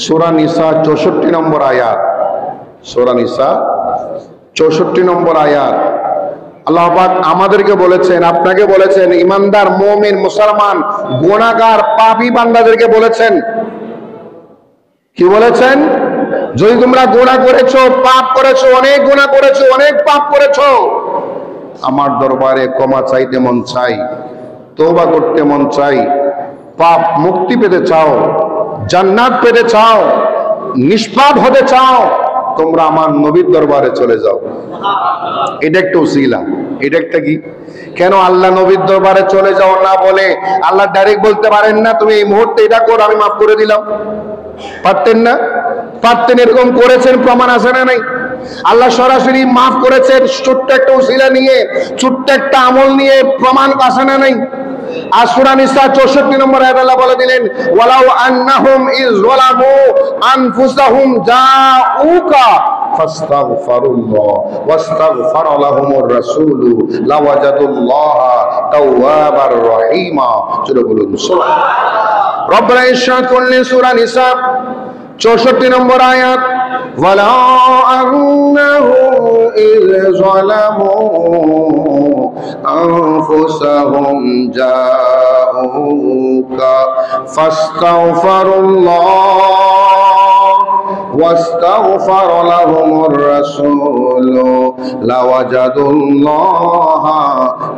সূরা নিসা 64 নম্বর আয়াত। সূরা নিসা 64 নম্বর আয়াত। আল্লাহ পাক আমাদেরকে বলেছেন, আপনাকে বলেছেন, ইমানদার মুমিন মুসলমান গুনাহগার পাপী বান্দাদেরকে বলেছেন, কি বলেছেন? যদি তোমরা গুনাহ করেছো, পাপ করেছো, অনেক গুনাহ করেছো, অনেক পাপ করেছো, আমার দরবারে ক্ষমা চাইতে মন চাই, তওবা করতে মন চাই, পাপ মুক্তি পেতে চাও, জান্নাত পেতে চাও, নিষ্পাপ হতে চাও, তোমরা আমার নবীর দরবারে চলে যাও। এটা একটা উসিলা। এটা একটা কি? কেন আল্লাহ নবীর দরবারে চলে যাও না বলে আল্লাহ ডাইরেক্ট বলতে পারেন না তুমি এই মুহূর্তে এটা করো, আমি মাফ করে দিলাম? পারতেন না? পারতেন। এরকম করেছেন, প্রমাণ আছে না নাই? আল্লাহ সরাসরি মাফ করেছেন ছোট্ট একটা উসিলা নিয়ে, ছোট্ট একটা আমল নিয়ে, প্রমাণ আছে না নাই? আর সূরা নিসা 64 নম্বর আয়াতে আল্লাহ বলে দিলেন, ওয়ালাউ আন্নাহুম ইয যালামু আনফুসাহুম জাউকা ফাস্তাগফিরুল্লাহ ওয়াস্তাগফারা লাহুমুর রাসূল লাওয়াজাদুল্লাহা তাওয়াবার রহিমা। চলো বলুন সুবহানাল্লাহ। রব্বুল ইরশাদ করলেন সূরা নিসা 64 নম্বর আয়াত, ওয়ালাউ আন্নাহুম ইয যালামু أنفسهم جاءوك فاستغفروا الله واستغفر لهم الرسول لوجدوا الله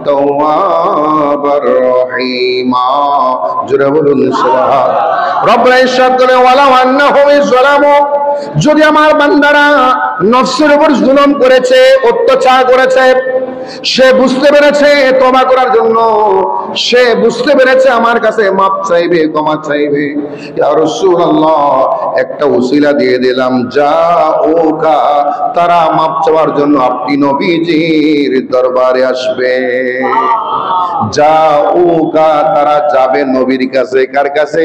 توابا رحيما। জোরে বলুন সুবহান। রব্বুল ইরশাদ করে, ওয়ালাউ আন্নাহুম যালামু, যদি আমার বান্দারা নফসের উপর জুলুম করেছে, অত্যাচার করেছে, সে বুঝতে পেরেছে তওবা করার জন্য, সে বুঝতে পেরেছে আমার কাছে মাফ চাইবে, ক্ষমা চাইবে, ইয়া রাসূলুল্লাহ একটা উসিলা দিয়ে দিলাম, জাউকা, তারা মাফ চাওয়ার জন্য আপনি নবীজির দরবারে আসবে। জাউকা, তারা যাবে নবীর কাছে। কার কাছে?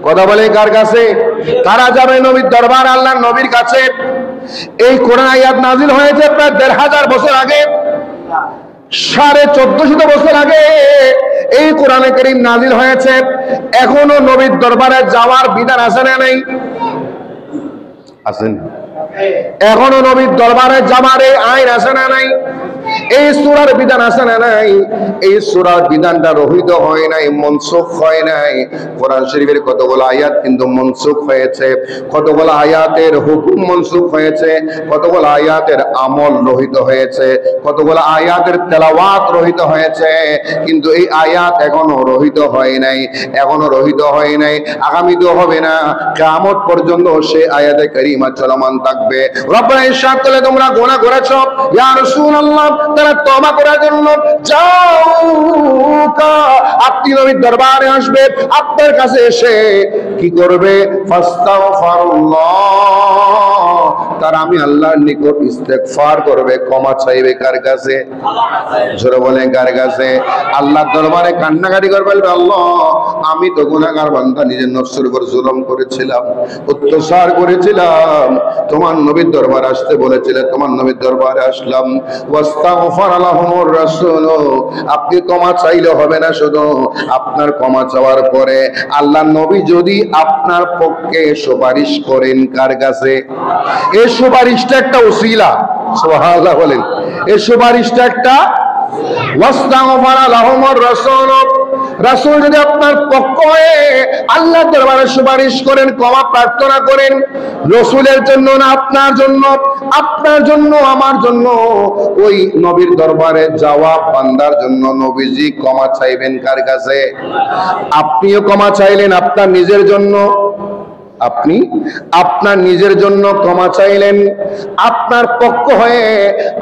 কথা বলে কার কাছে? তারা যাবে নবীর দরবার, আল্লাহর নবীর কাছে। এই কোরআন আয়াত নাজিল হয়েছে প্রায় ১৫০০ বছর আগে, ১৪৫০ বছর আগে এই কোরআনে কারীম নাজিল হয়েছে। এখনো নবীর দরবারে যাওয়ার বিধান আছে না নাই? আছেন? এখনো নবীর দরবারে যাওয়ার আইন আছে না নাই? এই সূরার বিধান আছে না নাই? এই সূরার বিধানটা রহিত হয় নাই, মনসুখ হয় নাই। কোরআন শরীফের কতগুলো আয়াত কিন্তু মনসুখ হয়েছে, কতগুলো আয়াতের হুকুম মনসুখ হয়েছে, কতগুলো আয়াতের আমল রহিত হয়েছে, কতগুলো আয়াতের তেলাওয়াত রহিত হয়েছে, কিন্তু এই আয়াত এখনো রহিত হয় নাই, এখনো রহিত হয় নাই, আগামীতেও হবে না, কিয়ামত পর্যন্ত সেই আয়াতে কারিমা চলমান থাকবে। রব্বুল ইরশাদ করলে, তোমরা গুনাহ করেছো, ইয়া রাসূলুল্লাহ তারা তওবা করার জন্য জাউকা, আপনি নবীর দরবারে আসবে, আপনার কাছে এসে কি করবে? ফাস্তাগফিরুল্লাহ, তারা আমি আল্লাহর নিকট ইস্তেগফার করবে, ক্ষমা চাইবে। কার কাছে? জোরে বলেন কার কাছে? আল্লাহর দরবারে কান্নাকাটি করবে, আল্লাহ আমি তো গুনাহগার বান্দা, নিজের নফসের উপর জুলুম করেছিলাম, অত্যাচার করেছিলাম, তোমার নবীর দরবারে আসতে বলেছিলে, তোমার নবীর দরবারে আসলাম। ওয়াস্তাগফারা লাহুমুর রাসূল, আপনি ক্ষমা চাইলে হবে না, শুধু আপনার ক্ষমা চাওয়ার পরে আল্লাহর নবী যদি আপনার পক্ষে সুপারিশ করেন। কার কাছে? এই সুপারিশটা একটা উসিলা। সুবহানাল্লাহ বলেন। এই সুপারিশটা একটা ওয়াস্তাগফারা লাহুমুর রাসূল, রাসূল যদি আপনার পক্ষ হয়ে আল্লাহর দরবারে সুপারিশ করেন, ক্ষমা প্রার্থনা করেন, রাসূলের জন্য না আপনার জন্য, আপনার জন্য, আমার জন্য, ওই নবীর দরবারে যাওয়া বান্দার জন্য নবীজি ক্ষমা চাইবেন। কার কাছে? আপনিও ক্ষমা চাইলেন আপনার নিজের জন্য, আপনি আপনার নিজের জন্য ক্ষমা চাইলেন, আপনার পক্ষ হয়ে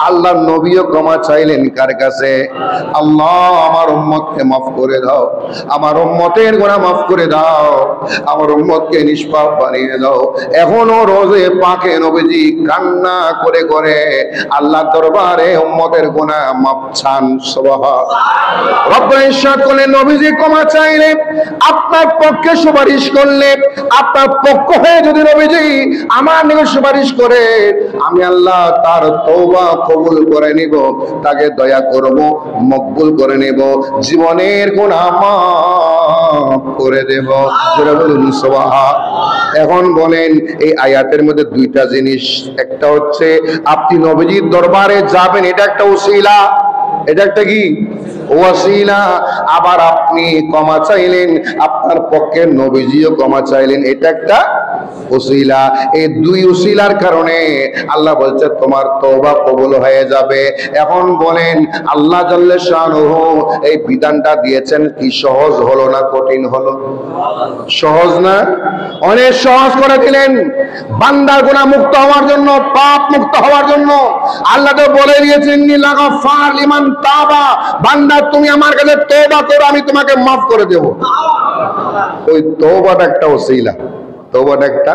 আল্লাহর নবীও ক্ষমা চাইলেন। কার কাছে? আল্লাহ আমার উম্মতকে মাফ করে দাও, আমার উম্মতের গুনাহ মাফ করে দাও, আমার উম্মতকে নিষ্পাপ বানিয়ে দাও। এখনো রোজে পাকে নবীজি কান্না করে করে আল্লাহর দরবারে উম্মতের গুনাহ মাফ চান। সুবহানাল্লাহ। রব্বুল ইরশাদ করলেন, নবীজি ক্ষমা চাইলে, আপনার পক্ষে সুপারিশ করলে, আপনার পক্ষ হয়ে যদি নবীজি আমার নিকট সুপারিশ করে, আমি আল্লাহ তার তওবা কবুল করে নিব, তাকে দয়া করব, মকবুল করে নেব, জীবনের গুনাহ মাফ করে দেব। যারা বলুন সুবহান। এখন বলেন এই আয়াতের মধ্যে দুইটা জিনিস, একটা হচ্ছে আপনি নবীজির দরবারে যাবেন, এটা একটা ওসিলা, এটা একটা কি ওয়াসিলা। আবার আপনি ক্ষমা চাইলেন, আপনার পক্ষে নবীজিও ক্ষমা চাইলেন, এটা একটা ওসিলা। এই দুই ওসিলার কারণে আল্লাহ বলছে তোমার তওবা কবুল হয়ে যাবে। এখন বলেন আল্লাহ জাল্লে শানুহু এই বিধানটা দিয়েছেন কি সহজ হলো না কঠিন হলো? সহজ না? অনেক সহজ করে দিলেন বান্দার গুনাহ মুক্ত হওয়ার জন্য, পাপ মুক্ত হওয়ার জন্য। আল্লাহ তো বলে দিয়েছেন ইন্নী লাগাফার লিমান তাবা, বান্দা তুমি আমার কাছে তওবা করো, আমি তোমাকে মাফ করে দেব। ওই তওবাটা একটা ওসিলা, তওবাটা একটা